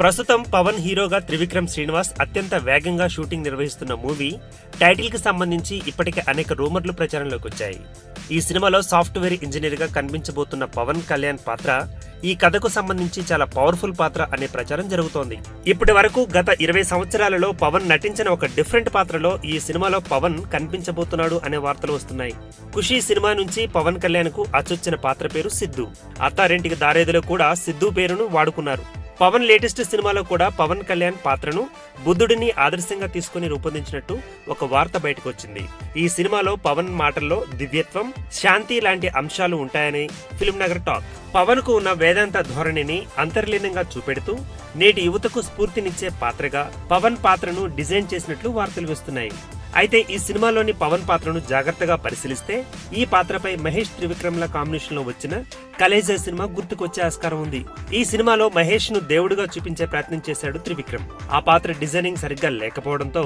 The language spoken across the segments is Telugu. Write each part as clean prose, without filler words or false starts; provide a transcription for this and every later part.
ప్రస్తుతం పవన్ హీరోగా త్రివిక్రమ్ శ్రీనివాస్ అత్యంత వేగంగా షూటింగ్ నిర్వహిస్తున్న మూవీ టైటిల్ కి సంబంధించి ఇప్పటికే అనేక రూమర్లు ప్రచారంలోకి వచ్చాయి. ఈ సినిమాలో సాఫ్ట్వేర్ ఇంజనీర్ గా కనిపించబోతున్న పవన్ కళ్యాణ్ పాత్ర ఈ కథకు సంబంధించి చాలా పవర్ఫుల్ పాత్ర అనే ప్రచారం జరుగుతోంది. ఇప్పటి వరకు గత 20 సంవత్సరాలలో పవన్ నటించిన ఒక డిఫరెంట్ పాత్రలో ఈ సినిమాలో పవన్ కనిపించబోతున్నాడు అనే వార్తలు వస్తున్నాయి. ఖుషీ సినిమా నుంచి పవన్ కళ్యాణ్ కు అచ్చొచ్చిన పాత్ర పేరు సిద్ధు. అత్తారింటికి దారేదిలో కూడా సిద్ధు పేరును వాడుకున్నారు. పవన్ లేటెస్ట్ సినిమాలో కూడా పవన్ కళ్యాణ్ పాత్రను బుద్ధుడిని ఆదర్శంగా తీసుకుని రూపొందించినట్టు ఒక వార్త బయటకు వచ్చింది. ఈ సినిమాలో పవన్ మాటల్లో దివ్యత్వం, శాంతి లాంటి అంశాలు ఉంటాయని ఫిల్మ్ నగర్ టాక్. పవన్ కు ఉన్న వేదాంత ధోరణిని అంతర్లీనంగా చూపెడుతూ నేటి యువతకు స్ఫూర్తినిచ్చే పాత్రగా పవన్ పాత్రను డిజైన్ చేసినట్లు వార్తలు వస్తున్నాయి. అయితే ఈ సినిమాలోని పవన్ పాత్రను జాగ్రత్తగా పరిశీలిస్తే ఈ పాత్రపై మహేష్ త్రివిక్రమ్ల కాంబినేషన్ లో వచ్చిన కలేజా సినిమా గుర్తుకొచ్చే ఆస్కారం ఉంది. ఈ సినిమాలో మహేష్ ను దేవుడిగా చూపించే ప్రయత్నం చేశాడు త్రివిక్రమ్. ఆ పాత్ర డిజైనింగ్ సరిగ్గా లేకపోవడంతో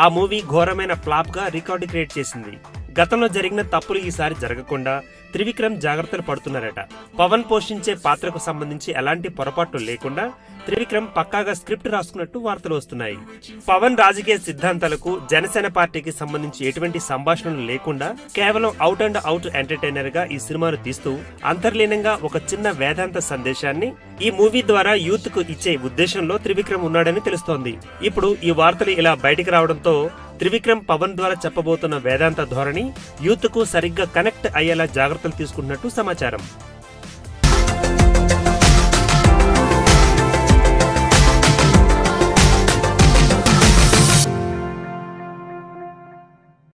ఆ మూవీ ఘోరమైన ఫ్లాప్ గా రికార్డు క్రియేట్ చేసింది. గతంలో జరిగిన తప్పులు ఈసారి జరగకుండా త్రివిక్రమ్ జాగ్రత్తలు పడుతున్నారట. పవన్ పోషించే పాత్రకు సంబంధించి ఎలాంటి పొరపాట్లు లేకుండా త్రివిక్రమ్ పక్కాగా స్క్రిప్ట్ రాసుకున్నట్టు వార్తలు వస్తున్నాయి. పవన్ రాజకీయ సిద్ధాంతాలకు జనసేన పార్టీకి సంబంధించి ఎటువంటి సంభాషణలు లేకుండా కేవలం అవుట్ అండ్ అవుట్ ఎంటర్టైనర్ గా ఈ సినిమాను తీస్తూ అంతర్లీనంగా ఒక చిన్న వేదాంత సందేశాన్ని ఈ మూవీ ద్వారా యూత్ కు ఇచ్చే ఉద్దేశంలో త్రివిక్రమ్ ఉన్నాడని తెలుస్తోంది. ఇప్పుడు ఈ వార్తలు ఇలా బయటికి రావడంతో త్రివిక్రమ్ పవన్ ద్వారా చెప్పబోతున్న వేదాంత ధోరణి యూత్ కు సరిగ్గా కనెక్ట్ అయ్యేలా జాగ్రత్తలు తీసుకుంటున్నట్టు సమాచారం.